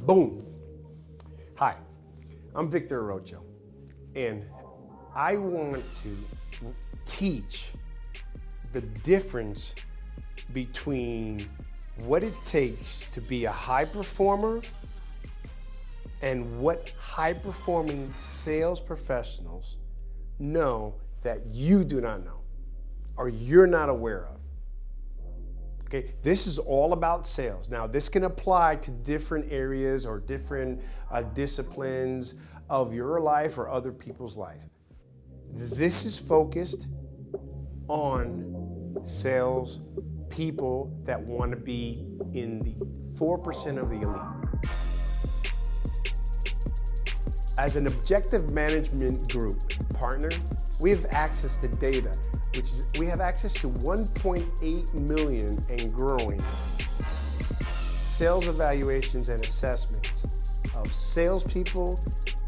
Boom. Hi, I'm Victor Arocho, and I want to teach the difference between what it takes to be a high performer and what high-performing sales professionals know that you do not know or you're not aware of. Okay, this is all about sales. Now, this can apply to different areas or different disciplines of your life or other people's lives. This is focused on sales people that want to be in the 4% of the elite. As an objective management group partner, we have access to data, which is, we have access to 1.8 million and growing sales evaluations and assessments of salespeople,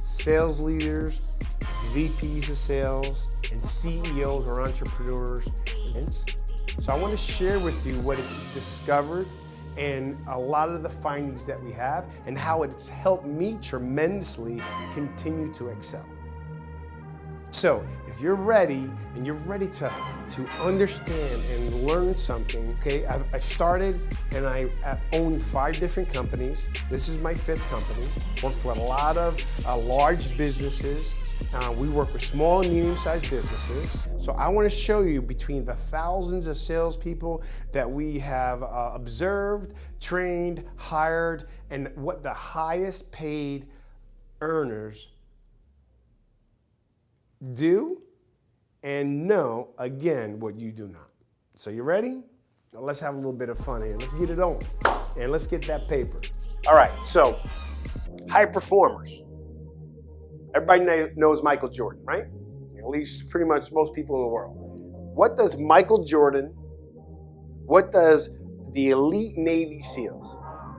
sales leaders, VPs of sales, and CEOs or entrepreneurs. So I want to share with you what it discovered and a lot of the findings that we have and how it's helped me tremendously continue to excel. So if you're ready and you're ready to understand and learn something, okay, I've started and I owned 5 different companies. This is my 5th company. Worked with a lot of large businesses. We work with small and medium-sized businesses. So I want to show you between the thousands of salespeople that we have observed, trained, hired, and what the highest paid earners do and know, again, what you do not. So you ready? Now let's have a little bit of fun here. Let's get it on and let's get that paper. All right, so high performers. Everybody knows Michael Jordan, right? At least pretty much most people in the world. What does Michael Jordan, what does the elite Navy SEALs?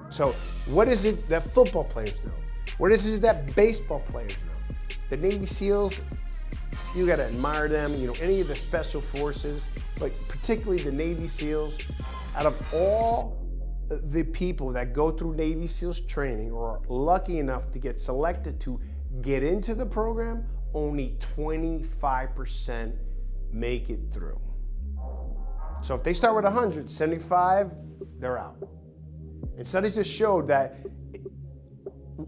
So what is it that football players know? What is it that baseball players know? The Navy SEALs, you gotta admire them, you know, any of the special forces, but particularly the Navy SEALs. Out of all the people that go through Navy SEALs training or are lucky enough to get selected to get into the program, only 25% make it through. So if they start with 100, 75, they're out. And studies have showed that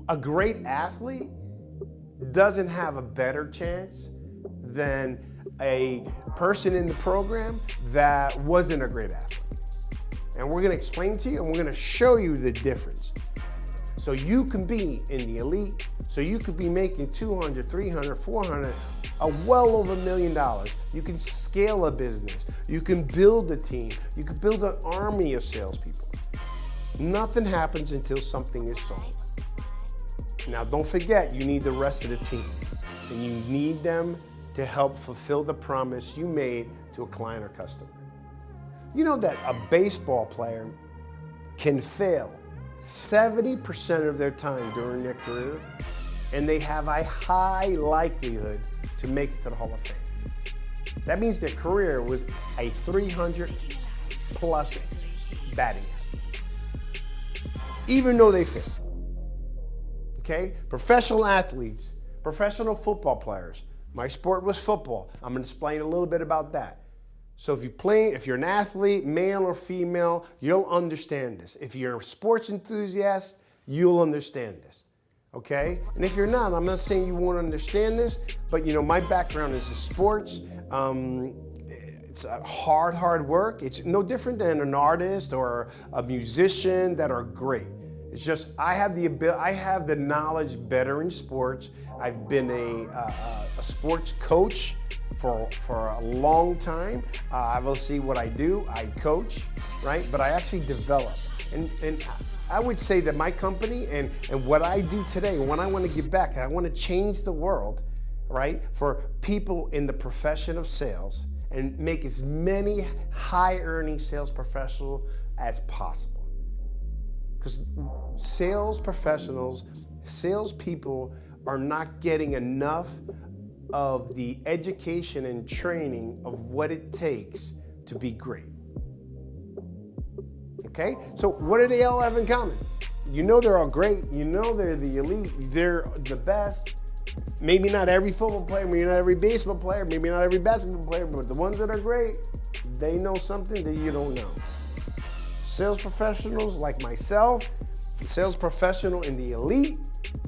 a great athlete doesn't have a better chance than a person in the program that wasn't a great athlete. And we're gonna explain to you and we're gonna show you the difference. So you can be in the elite, so you could be making 200, 300, 400, well over $1 million. You can scale a business. You can build a team. You can build an army of salespeople. Nothing happens until something is sold. Now don't forget, you need the rest of the team. And you need them to help fulfill the promise you made to a client or customer. You know that a baseball player can fail 70% of their time during their career, and they have a high likelihood to make it to the Hall of Fame. That means their career was a 300 plus batting average, even though they failed. Okay? Professional athletes, professional football players. My sport was football. I'm gonna explain a little bit about that. So if you're an athlete, male or female, you'll understand this. If you're a sports enthusiast, you'll understand this, okay? And if you're not, I'm not saying you won't understand this, but you know, my background is in sports. It's hard work. It's no different than an artist or a musician that are great. It's just, I have the knowledge better in sports. I've been a sports coach for a long time. Obviously what I do, I coach, right? But I actually develop. And I would say that my company and what I do today, when I want to give back, I want to change the world, right? For people in the profession of sales and make as many high-earning sales professionals as possible. Because sales professionals, salespeople are not getting enough of the education and training of what it takes to be great. Okay? So what do they all have in common? You know they're all great. You know they're the elite. They're the best. Maybe not every football player, maybe not every baseball player, maybe not every basketball player, but the ones that are great, they know something that you don't know. Sales professionals like myself, sales professional in the elite,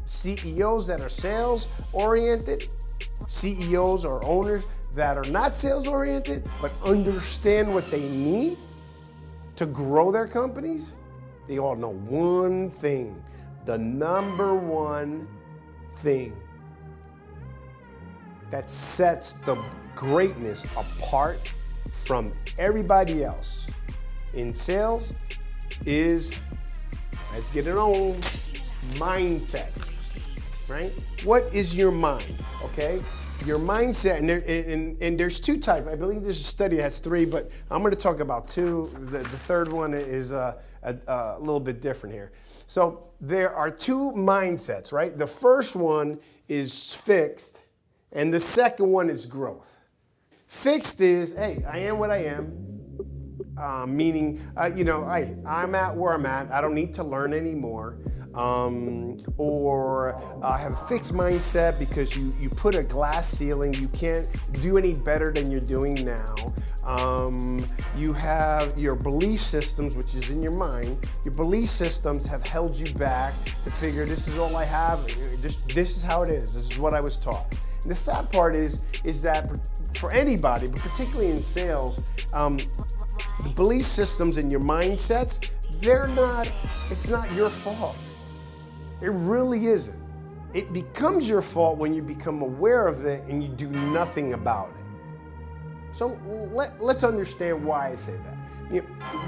CEOs that are sales oriented, CEOs or owners that are not sales oriented, but understand what they need to grow their companies, they all know one thing, the number one thing that sets the greatness apart from everybody else in sales is, let's get it on, mindset, right? What is your mind, okay? Your mindset, and there's two types. I believe there's a study that has three, but I'm gonna talk about two. The third one is a little bit different here. So there are two mindsets, right? The first one is fixed, and the second one is growth. Fixed is, hey, I am what I am, meaning, I'm at where I'm at. I don't need to learn anymore. Or have a fixed mindset because you put a glass ceiling. You can't do any better than you're doing now. You have your belief systems, which is in your mind. Your belief systems have held you back to figure this is all I have. This is how it is. This is what I was taught. And the sad part is that for anybody, but particularly in sales, the belief systems and your mindsets, it's not your fault. It really isn't. It becomes your fault when you become aware of it and you do nothing about it. So let's understand why I say that.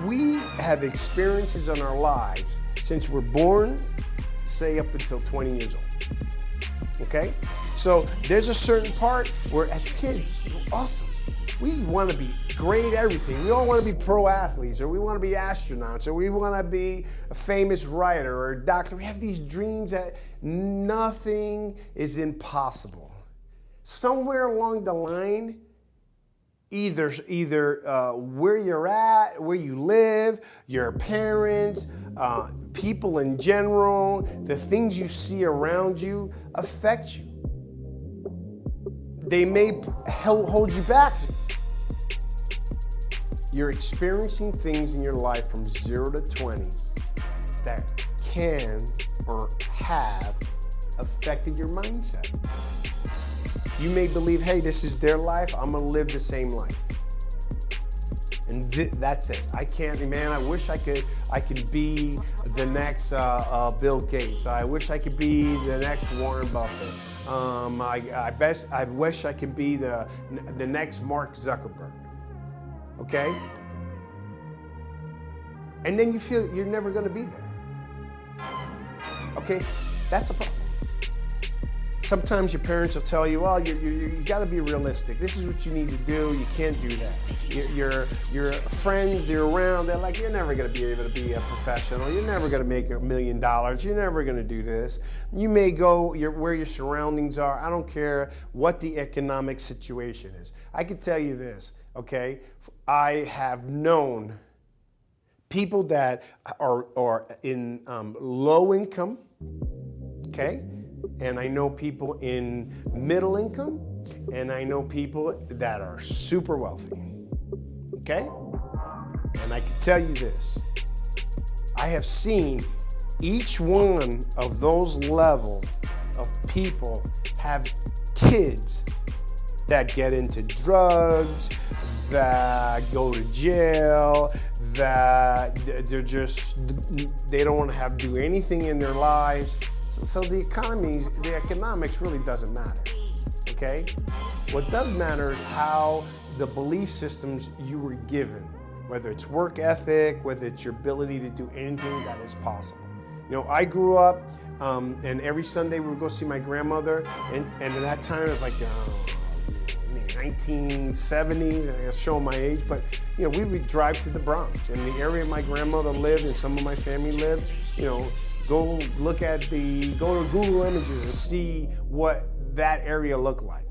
We have experiences in our lives since we're born, say up until 20 years old. Okay? So there's a certain part where as kids, we're awesome. We want to be great at everything. We all want to be pro athletes, or we want to be astronauts, or we want to be a famous writer or a doctor. We have these dreams that nothing is impossible. Somewhere along the line, either where you're at, where you live, your parents, people in general, the things you see around you affect you. They may hold you back. You're experiencing things in your life from 0 to 20 that can or have affected your mindset. You may believe, hey, this is their life, I'm gonna live the same life. And that's it. I can't, man, I wish I could be the next Bill Gates. I wish I could be the next Warren Buffett. I wish I could be the next Mark Zuckerberg. Okay? And then you feel you're never going to be there. Okay? That's a problem. Sometimes your parents will tell you, well, you got to be realistic. This is what you need to do. You can't do that. Your friends, they're around, they're like, you're never going to be able to be a professional. You're never going to make $1 million. You're never going to do this. You may go where your surroundings are. I don't care what the economic situation is. I can tell you this, okay? I have known people that are in low income, okay? And I know people in middle income, and I know people that are super wealthy, okay? And I can tell you this, I have seen each one of those level of people have kids that get into drugs, that go to jail, that they don't want to do anything in their lives. So the economics really doesn't matter, okay? What does matter is how the belief systems you were given, whether it's work ethic, whether it's your ability to do anything that is possible. You know, I grew up, and every Sunday we would go see my grandmother, and at that time it was like 1970s, I'm showing my age, but you know, we would drive to the Bronx, and the area my grandmother lived and some of my family lived, you know, go to Google Images and see what that area looked like,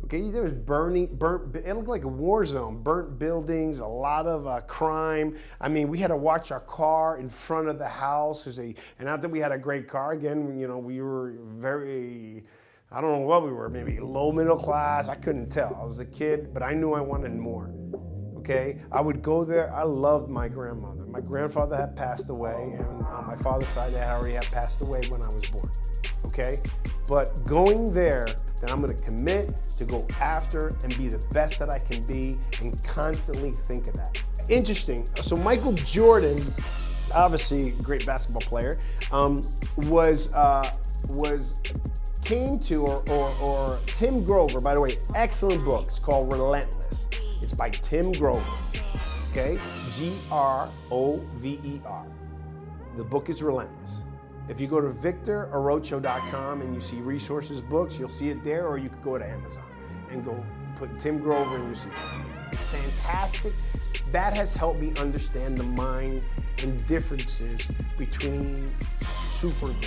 Okay, there was it looked like a war zone, burnt buildings, a lot of crime. I mean, we had to watch our car in front of the house, and not that we had a great car, again, you know, we were very, I don't know what we were, maybe low middle class, I couldn't tell. I was a kid, but I knew I wanted more, okay? I would go there, I loved my grandmother. My grandfather had passed away, and on my father's side, they already had passed away when I was born, okay? But going there, then I'm gonna commit to go after and be the best that I can be and constantly think of that. Interesting, so Michael Jordan, obviously a great basketball player, came to, or Tim Grover, by the way, excellent book, it's called Relentless. It's by Tim Grover, okay? G-R-O-V-E-R. The book is Relentless. If you go to victororocho.com and you see resources, books, you'll see it there, or you could go to Amazon and go put Tim Grover and you see it. Fantastic. That has helped me understand the mind and differences between supermen.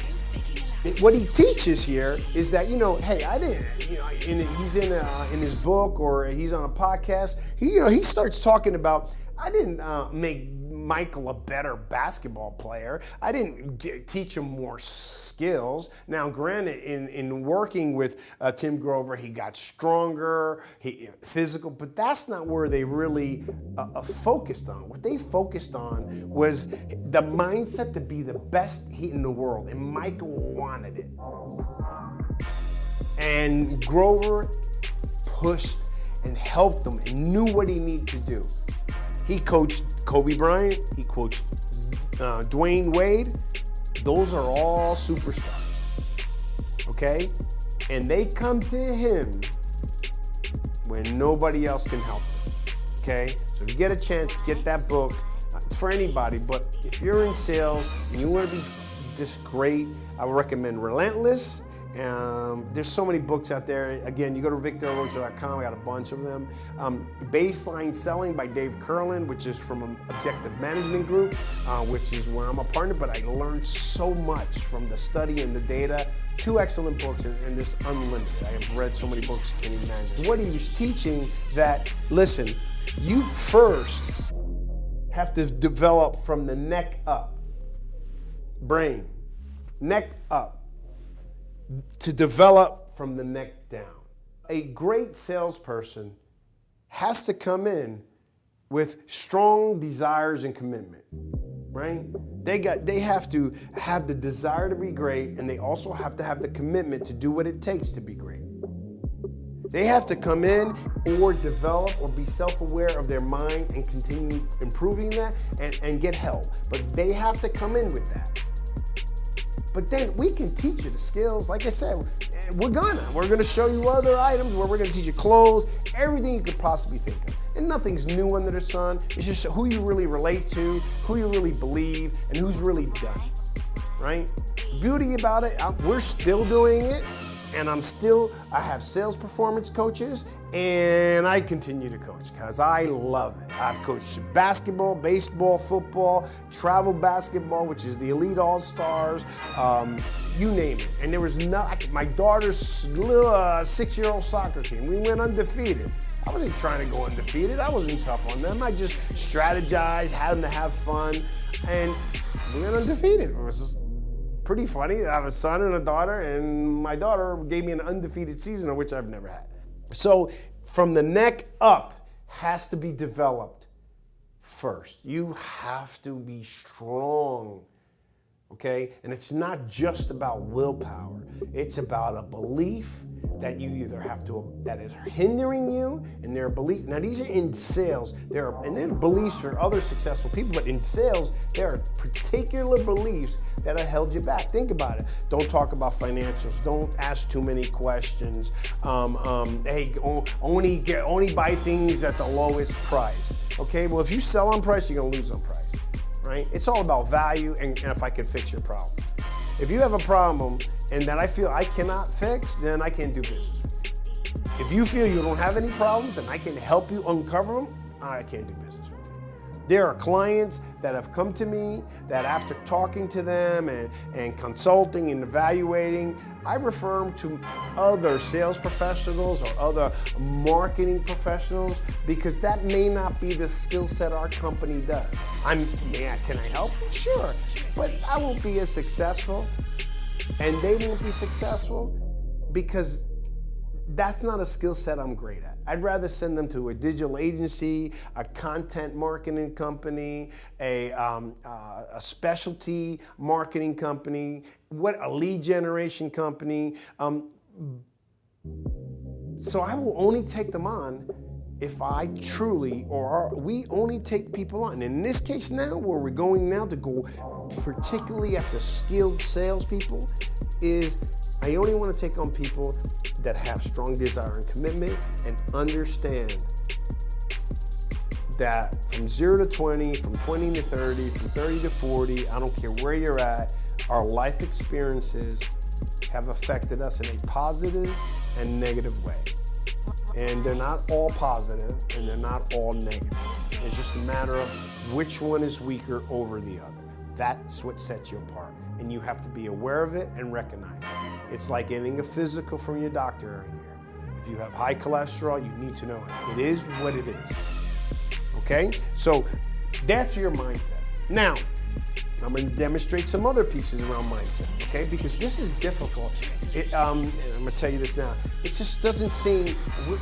What he teaches here is that, you know, hey, I didn't, you know, he's in his book or he's on a podcast, he starts talking about, I didn't make Michael a better basketball player. I didn't teach him more skills. Now, granted, in working with Tim Grover, he got stronger, physical, but that's not where they really focused on. What they focused on was the mindset to be the best in the world, and Michael wanted it. And Grover pushed and helped him and knew what he needed to do. He coached Kobe Bryant, he coached Dwayne Wade. Those are all superstars, okay? And they come to him when nobody else can help them, okay? So if you get a chance, get that book. It's for anybody, but if you're in sales and you want to be just great, I would recommend Relentless. There's so many books out there. Again, you go to victororocho.com, I got a bunch of them. Baseline Selling by Dave Curlin, which is from an Objective Management Group, which is where I'm a partner, but I learned so much from the study and the data. 2 excellent books, and this unlimited. I have read so many books, you can't imagine. What he was teaching that, listen, you first have to develop from the neck up. Brain, neck up. To develop from the neck down. A great salesperson has to come in with strong desires and commitment, right? They have to have the desire to be great, and they also have to have the commitment to do what it takes to be great. They have to come in or develop or be self-aware of their mind and continue improving that and get help. But they have to come in with that. But then we can teach you the skills. Like I said, we're gonna show you other items where we're gonna teach you clothes, everything you could possibly think of. And nothing's new under the sun. It's just who you really relate to, who you really believe, and who's really done, right? Beauty about it, we're still doing it, and I have sales performance coaches, and I continue to coach because I love it. I've coached basketball, baseball, football, travel basketball, which is the Elite All-Stars, you name it. And there was my daughter's 6-year-old soccer team, we went undefeated. I wasn't trying to go undefeated, I wasn't tough on them. I just strategized, had them to have fun, and we went undefeated. It was pretty funny. I have a son and a daughter, and my daughter gave me an undefeated season, of which I've never had. So from the neck up has to be developed first. You have to be strong, okay? And it's not just about willpower. It's about a belief that you either have to, that is hindering you, and there are beliefs. Now these are in sales, there are beliefs for other successful people, but in sales, there are particular beliefs that have held you back. Think about it. Don't talk about financials. Don't ask too many questions. Hey, only buy things at the lowest price. Okay, well if you sell on price, you're gonna lose on price, right? It's all about value and if I can fix your problem. If you have a problem and that I feel I cannot fix, then I can't do business with you. If you feel you don't have any problems and I can help you uncover them, I can't do business with you. There are clients that have come to me that after talking to them and consulting and evaluating, I refer them to other sales professionals or other marketing professionals because that may not be the skill set our company does. Can I help? Sure, but I won't be as successful and they won't be successful because that's not a skill set I'm great at. I'd rather send them to a digital agency, a content marketing company, a specialty marketing company, a lead generation company. So I will only take them on if I truly, we only take people on. In this case now, where we're going now to go particularly after skilled salespeople, is I only want to take on people that have strong desire and commitment and understand that from 0 to 20, from 20 to 30, from 30 to 40, I don't care where you're at, our life experiences have affected us in a positive and negative way. And they're not all positive and they're not all negative. It's just a matter of which one is weaker over the other. That's what sets you apart. And you have to be aware of it and recognize it. It's like getting a physical from your doctor every year. If you have high cholesterol, you need to know it. It is what it is. Okay? So that's your mindset. Now, I'm going to demonstrate some other pieces around mindset, okay? Because this is difficult. I'm going to tell you this now. It just doesn't seem,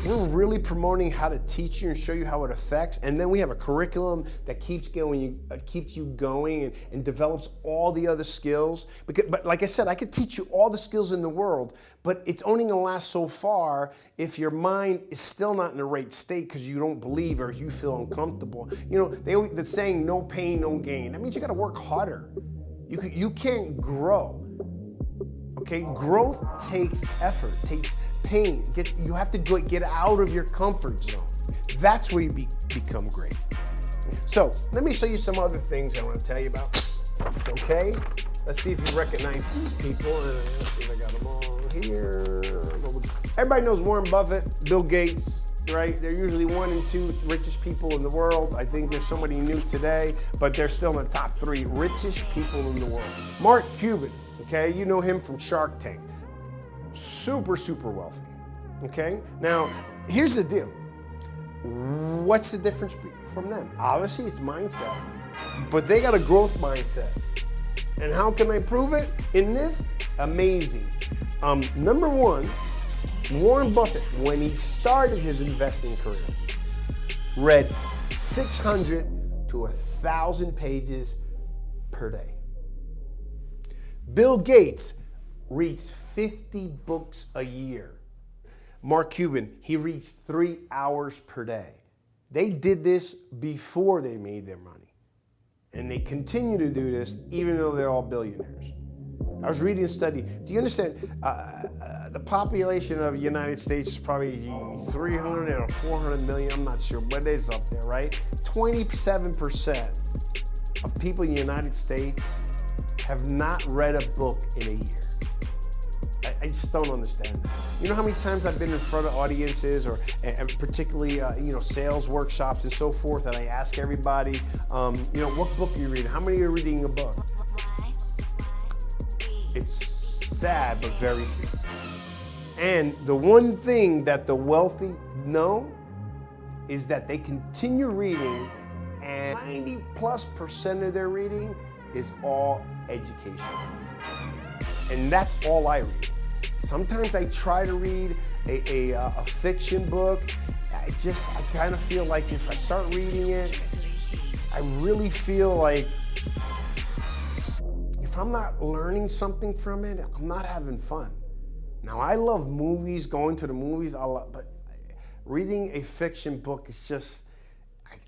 we're really promoting how to teach you and show you how it affects, and then we have a curriculum that keeps you going and develops all the other skills. But like I said, I could teach you all the skills in the world, but it's only going to last so far if your mind is still not in the right state because you don't believe or you feel uncomfortable. You know, the saying, no pain, no gain. That means you got to work harder. You can't grow. Okay, growth takes effort, takes pain. You have to get out of your comfort zone. That's where you become great. So let me show you some other things I want to tell you about. Okay, let's see if you recognize these people. Let's see if I got them all here. Everybody knows Warren Buffett, Bill Gates, right? They're usually 1 and 2 richest people in the world. I think there's somebody new today, but they're still in the top 3 richest people in the world. Mark Cuban, okay? You know him from Shark Tank. Super, super wealthy, okay? Now, here's the deal. What's the difference from them? Obviously, it's mindset, but they got a growth mindset. And how can I prove it? In this, amazing. Number 1, Warren Buffett, when he started his investing career, read 600 to 1,000 pages per day. Bill Gates reads 50 books a year. Mark Cuban, he reads 3 hours per day. They did this before they made their money. And they continue to do this even though they're all billionaires. I was reading a study. Do you understand? The population of the United States is probably 300 or 400 million. I'm not sure, but it's up there, right? 27% of people in the United States have not read a book in a year. I just don't understand that. You know how many times I've been in front of audiences or particularly sales workshops and so forth, and I ask everybody, what book are you reading? How many are reading a book? It's sad, but very few. And the one thing that the wealthy know is that they continue reading, and 90+% of their reading is all education. And that's all I read. Sometimes I try to read a fiction book. I kind of feel like if I start reading it, I really feel like if I'm not learning something from it, I'm not having fun. Now, I love movies, going to the movies, but reading a fiction book is just,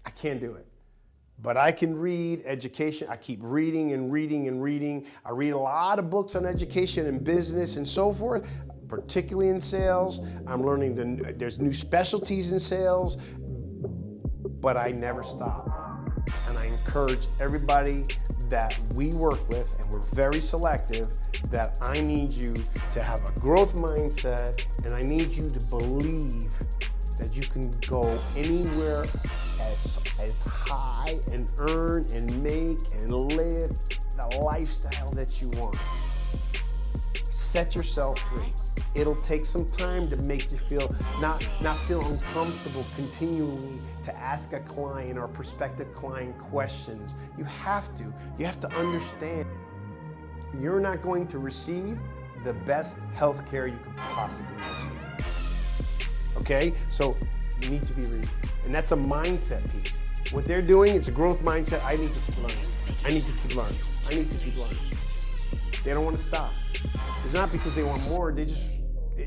I can't do it. But I can read education. I keep reading and reading and reading. I read a lot of books on education and business and so forth, particularly in sales. I'm learning there's new specialties in sales, but I never stop. And I encourage everybody that we work with, and we're very selective, that I need you to have a growth mindset, and I need you to believe that you can go anywhere as high and earn and make and live the lifestyle that you want. Set yourself free. It'll take some time to make you feel not feel uncomfortable continually to ask a client or prospective client questions. You have to understand you're not going to receive the best health care you could possibly receive. Okay? So you need to be ready. And that's a mindset piece. What they're doing, it's a growth mindset. I need to keep learning. I need to keep learning. I need to keep learning. They don't want to stop. It's not because they want more.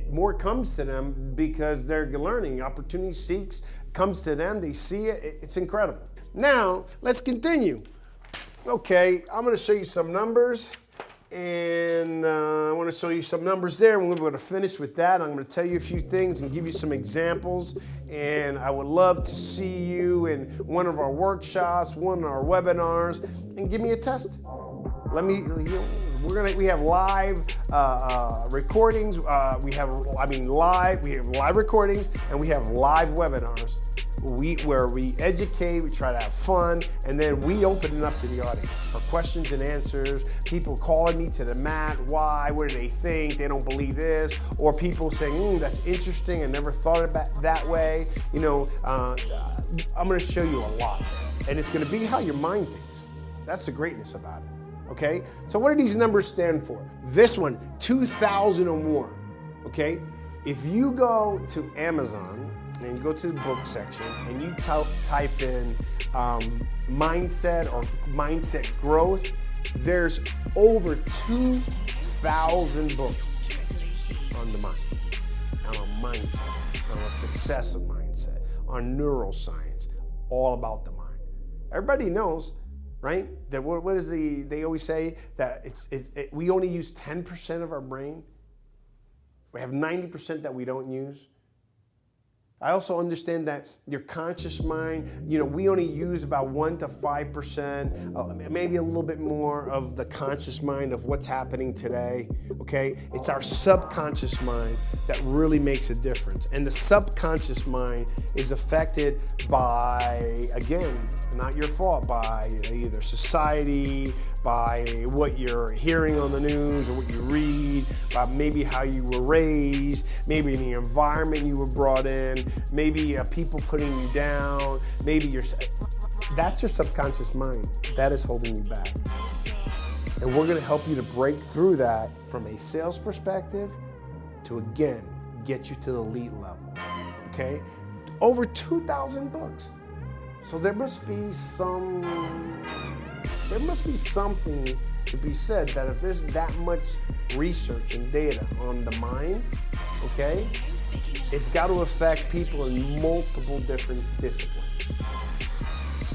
More comes to them because they're learning. Opportunity seeks, comes to them. They see it. It's incredible. Now, let's continue. Okay, I'm going to show you some numbers. And I want to show you some numbers there. We're going to finish with that. I'm going to tell you a few things and give you some examples. And I would love to see you in one of our workshops, one of our webinars, and give me a test. We have live recordings. We have live recordings, and we have live webinars. Where we educate, we try to have fun, and then we open it up to the audience for questions and answers. People calling me to the mat, why, what do they think, they don't believe this, or people saying, that's interesting, I never thought about it that way. You know, I'm gonna show you a lot, and it's gonna be how your mind thinks. That's the greatness about it, okay? So what do these numbers stand for? This one, 2,000 or more, okay? If you go to Amazon, and you go to the book section and you type in mindset or mindset growth, there's over 2,000 books on the mind, on mindset, on a success of mindset, on neuroscience, all about the mind. Everybody knows, right? That what is they always say that we only use 10% of our brain. We have 90% that we don't use. I also understand that your conscious mind, we only use about 1 to 5%, maybe a little bit more of the conscious mind of what's happening today, okay? It's our subconscious mind that really makes a difference. And the subconscious mind is affected by, again, not your fault, by either society, by what you're hearing on the news or what you read, by maybe how you were raised, maybe the environment you were brought in, maybe people putting you down, that's your subconscious mind. That is holding you back. And we're gonna help you to break through that from a sales perspective to, again, get you to the elite level, okay? Over 2,000 books. So there must be something to be said that if there's that much research and data on the mind, okay, it's got to affect people in multiple different disciplines.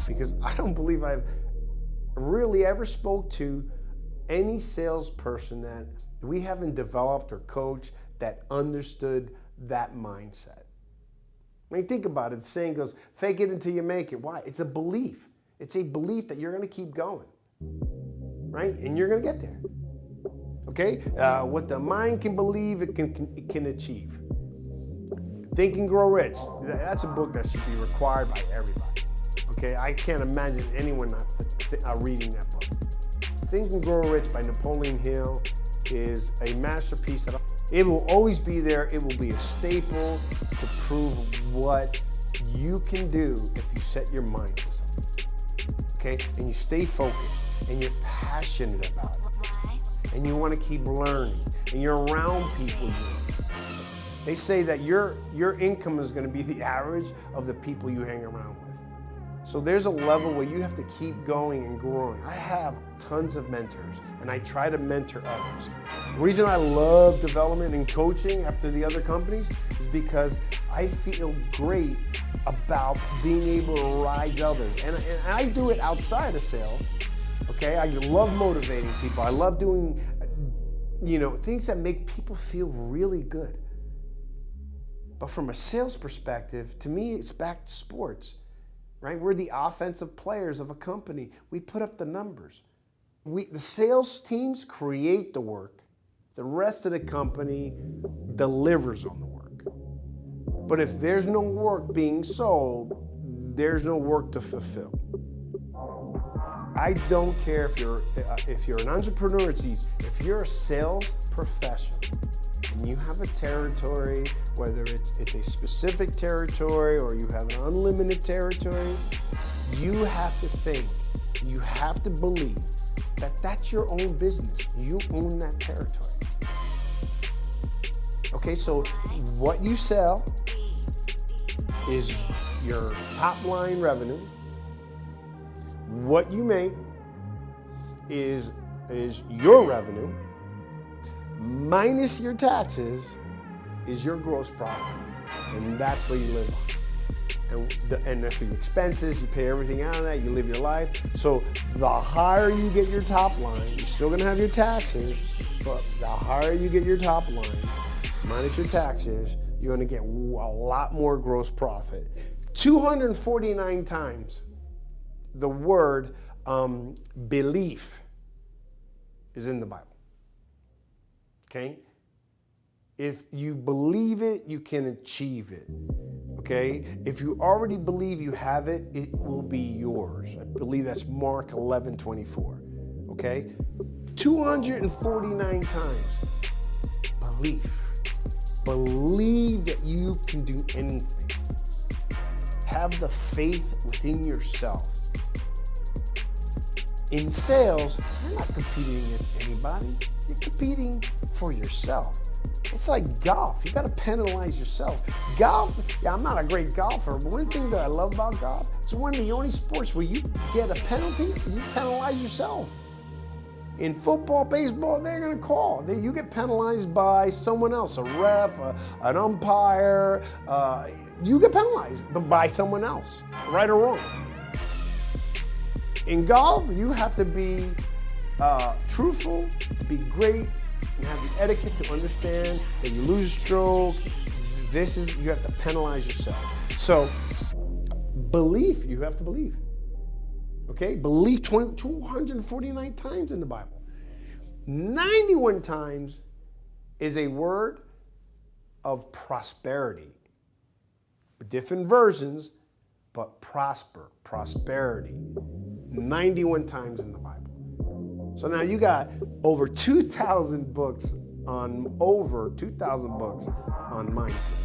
Because I don't believe I've really ever spoke to any salesperson that we haven't developed or coached that understood that mindset. I mean, think about it. The saying goes, fake it until you make it. Why? It's a belief. It's a belief that you're going to keep going, right? And you're going to get there, okay? What the mind can believe, it can achieve. Think and Grow Rich. That's a book that should be required by everybody, okay? I can't imagine anyone not reading that book. Think and Grow Rich by Napoleon Hill is a masterpiece. It will always be there. It will be a staple to prove what you can do if you set your mind to something, okay? And you stay focused, and you're passionate about it, and you want to keep learning, and you're around people you know. They say that your income is going to be the average of the people you hang around with. So there's a level where you have to keep going and growing. I have tons of mentors, and I try to mentor others. The reason I love development and coaching after the other companies is because I feel great about being able to rise others. And I do it outside of sales, okay? I love motivating people. I love doing, things that make people feel really good. But from a sales perspective, to me, it's back to sports. Right? We're the offensive players of a company. We put up the numbers. The sales teams create the work. The rest of the company delivers on the work. But if there's no work being sold, there's no work to fulfill. I don't care if you're an entrepreneur, it's easy. If you're a sales professional and you have a territory, whether it's a specific territory or you have an unlimited territory, you have to think, you have to believe that that's your own business. You own that territory. Okay, so what you sell is your top line revenue. What you make is your revenue minus your taxes is your gross profit, and that's what you live on. And that's for your expenses. You pay everything out of that. You live your life. So the higher you get your top line, you're still going to have your taxes, but the higher you get your top line minus your taxes, you're going to get a lot more gross profit. 249 times the word belief is in the Bible. Okay? If you believe it, you can achieve it. Okay? If you already believe you have it, it will be yours. I believe that's Mark 11:24. Okay? 249 times belief. Believe that you can do anything. Have the faith within yourself. In sales, you're not competing against anybody. You're competing for yourself. It's like golf. You got to penalize yourself. Golf, I'm not a great golfer, but one thing that I love about golf, it's one of the only sports where you get a penalty, you penalize yourself. In football, baseball, they're going to call. You get penalized by someone else, a ref, an umpire. You get penalized by someone else, right or wrong. In golf, you have to be truthful, to be great, and have the etiquette to understand that you lose a stroke. You have to penalize yourself. So, belief, you have to believe. Okay? Belief 249 times in the Bible. 91 times is a word of prosperity. Different versions, but prosperity. 91 times in the Bible. So now you got over 2,000 books on mindset.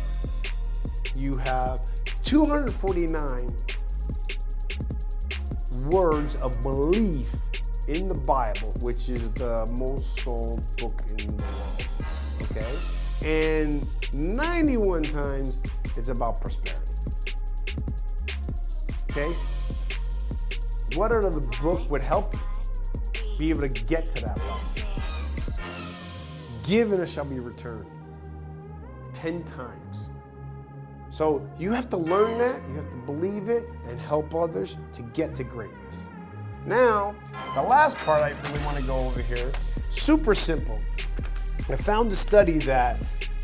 You have 249 words of belief in the Bible, which is the most sold book in the world. Okay? And 91 times it's about prosperity. Okay? What out of the book would help you be able to get to that level? Given it shall be returned 10 times. So you have to learn that, you have to believe it, and help others to get to greatness. Now, the last part I really want to go over here, super simple. I found a study that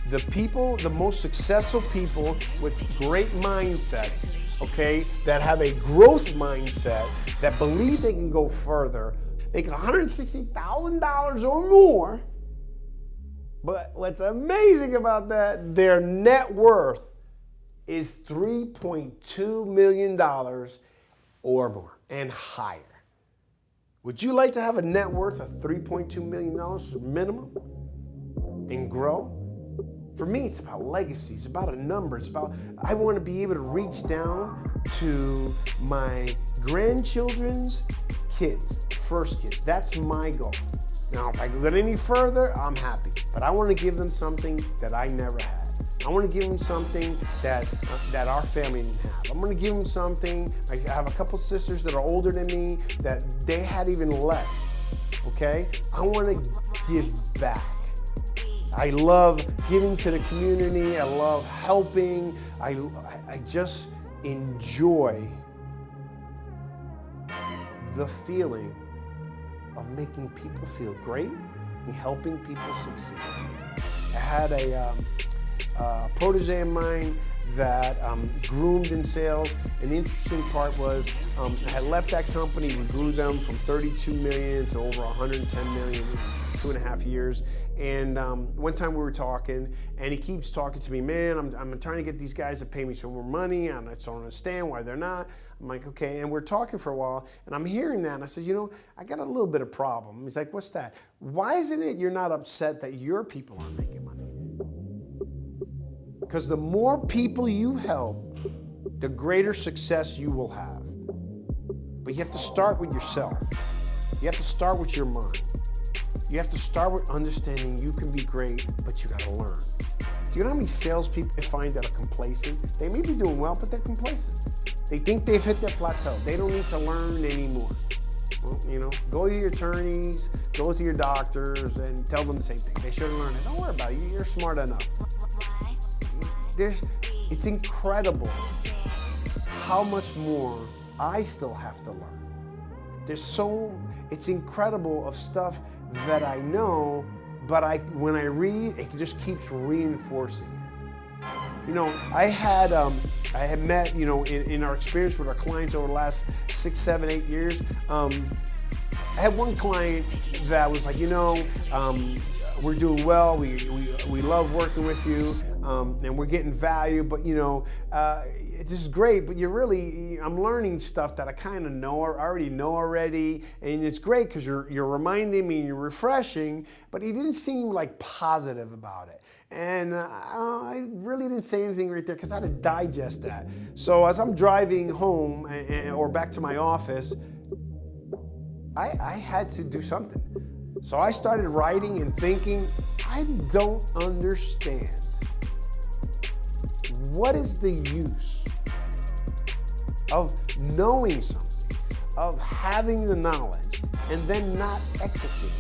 the most successful people with great mindsets, okay, that have a growth mindset, that believe they can go further, make $160,000 or more. But what's amazing about that, their net worth is $3.2 million or more and higher. Would you like to have a net worth of $3.2 million minimum and grow? For me, it's about legacy. It's about a number. It's about, I want to be able to reach down to my grandchildren's kids, first kids. That's my goal. Now, if I can get any further, I'm happy. But I want to give them something that I never had. I want to give them something that our family didn't have. I'm going to give them something. I have a couple sisters that are older than me that they had even less. Okay? I want to give back. I love giving to the community. I love helping. I just enjoy the feeling of making people feel great and helping people succeed. I had a protege of mine that groomed in sales. And the interesting part was I had left that company. We grew them from 32 million to over 110 million in 2.5 years. And one time we were talking, and he keeps talking to me, man, I'm trying to get these guys to pay me some more money. I just don't understand why they're not. I'm like, okay. And we're talking for a while, and I'm hearing that, and I said, you know, I got a little bit of problem. He's like, what's that? Why isn't it you're not upset that your people aren't making money? Because the more people you help, the greater success you will have. But you have to start with yourself. You have to start with your mind. You have to start with understanding you can be great, but you got to learn. Do you know how many salespeople I find that are complacent? They may be doing well, but they're complacent. They think they've hit their plateau. They don't need to learn anymore. Well, you know, go to your attorneys, go to your doctors, and tell them the same thing. They should learn it. Don't worry about it. You're smart enough. It's incredible how much more I still have to learn. It's incredible of stuff that I know, but when I read, it just keeps reinforcing it. You know, I had met, you know, in our experience with our clients over the last 6, 7, 8 years, I had one client that was like, you know, we're doing well, we love working with you, and we're getting value, but you know, this is great, but I'm learning stuff that I kind of know, or already know already, and it's great because you're reminding me and you're refreshing, but he didn't seem like positive about it. And I really didn't say anything right there because I had to digest that. So as I'm driving home or back to my office, I had to do something. So I started writing and thinking, I don't understand. What is the use of knowing something, of having the knowledge, and then not executing?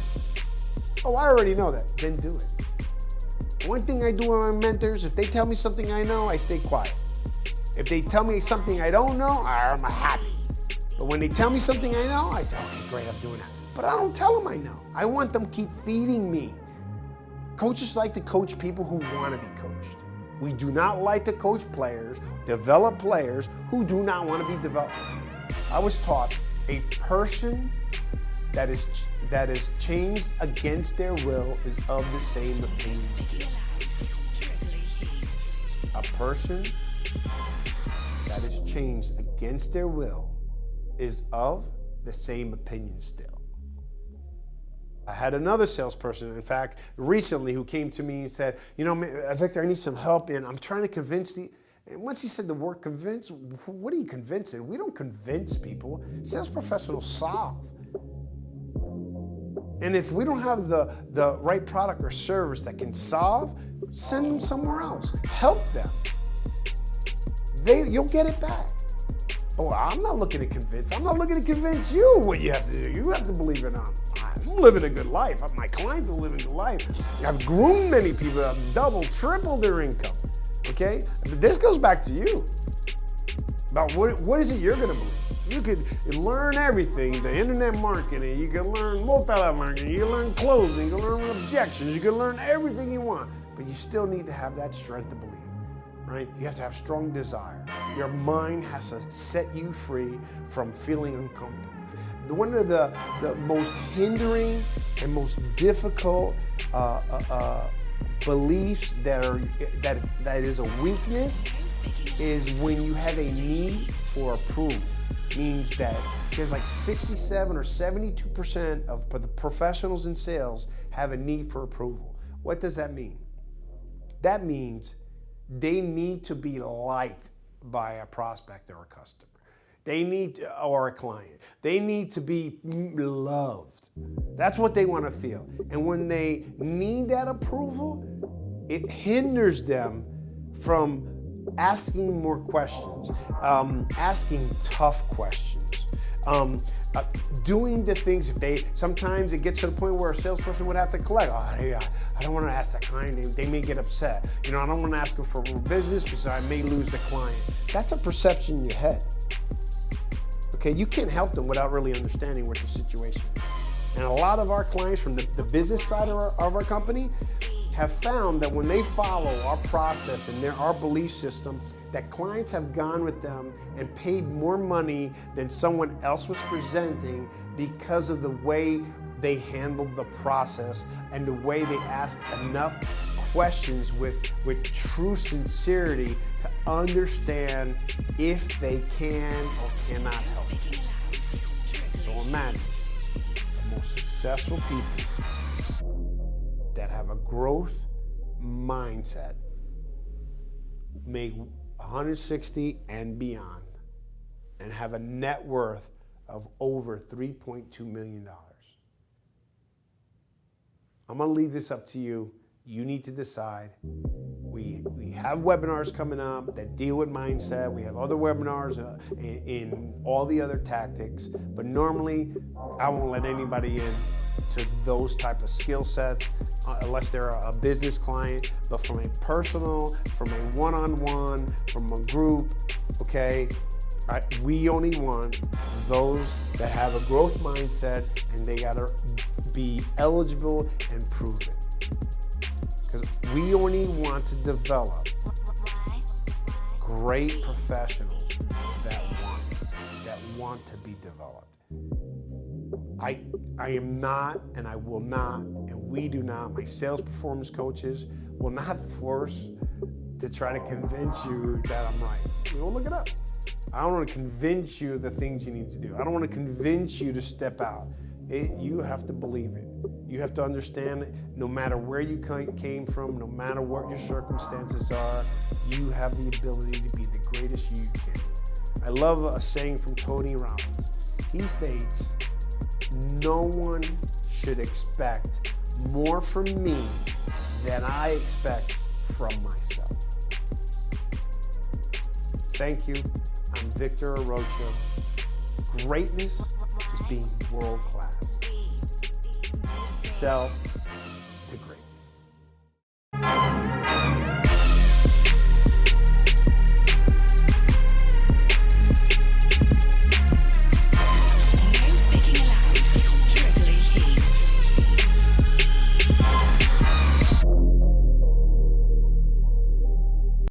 Oh, I already know that. Then do it. One thing I do with my mentors, if they tell me something I know, I stay quiet. If they tell me something I don't know, I'm happy. But when they tell me something I know, I say, okay, great, I'm doing that. But I don't tell them I know. I want them to keep feeding me. Coaches like to coach people who want to be coached. We do not like to coach players, develop players who do not want to be developed. I was taught a person that is changed against their will is of the same opinion still. A person that is changed against their will is of the same opinion still. I had another salesperson, in fact, recently who came to me and said, you know, Victor, I need some help, and I'm trying to convince and once he said the word convince, what are you convincing? We don't convince people. Sales professionals solve. And if we don't have the right product or service that can solve, send them somewhere else. Help them. You'll get it back. Oh, I'm not looking to convince. I'm not looking to convince you what you have to do. You have to believe it on. I'm living a good life. My clients are living a good life. I've groomed many people that have doubled, tripled their income. Okay? But this goes back to you. About what is it you're going to believe? You could learn everything, the internet marketing, you can learn multi-level marketing, you can learn closing, you can learn objections, you can learn everything you want, but you still need to have that strength to believe, right? You have to have strong desire. Your mind has to set you free from feeling uncomfortable. One of the most hindering and most difficult beliefs that is a weakness is when you have a need for approval. Means that there's like 67 or 72% of the professionals in sales have a need for approval. What does that mean? That means they need to be liked by a prospect or a customer. Or a client. They need to be loved. That's what they want to feel. And when they need that approval, it hinders them from asking more questions, asking tough questions, doing the things. Sometimes it gets to the point where a salesperson would have to collect. Oh, hey, I don't want to ask that client. They may get upset. You know, I don't want to ask them for more business because I may lose the client. That's a perception in your head. Okay, you can't help them without really understanding what the situation is. And a lot of our clients from the business side of our company have found that when they follow our process and our belief system, that clients have gone with them and paid more money than someone else was presenting because of the way they handled the process and the way they asked enough questions with true sincerity to understand if they can or cannot help. So imagine the most successful people that have a growth mindset make 160 and beyond and have a net worth of over $3.2 million. I'm gonna leave this up to you. You need to decide. We have webinars coming up that deal with mindset. We have other webinars in all the other tactics, but normally I won't let anybody in to those type of skill sets unless they're a business client. But from a personal, from a one-on-one, from a group, okay, we only want those that have a growth mindset, and they gotta be eligible and proven. Because we only want to develop great professionals that want to be developed. I am not, and I will not, and we do not, my sales performance coaches will not force to try to convince you that I'm right. We'll look it up. I don't want to convince you the things you need to do. I don't want to convince you to step out. You have to believe it. You have to understand it. No matter where you came from, no matter what your circumstances are, you have the ability to be the greatest you can. I love a saying from Tony Robbins. He states, no one should expect more from me than I expect from myself. Thank you. I'm Victor Arocha. Greatness is being world class. Sell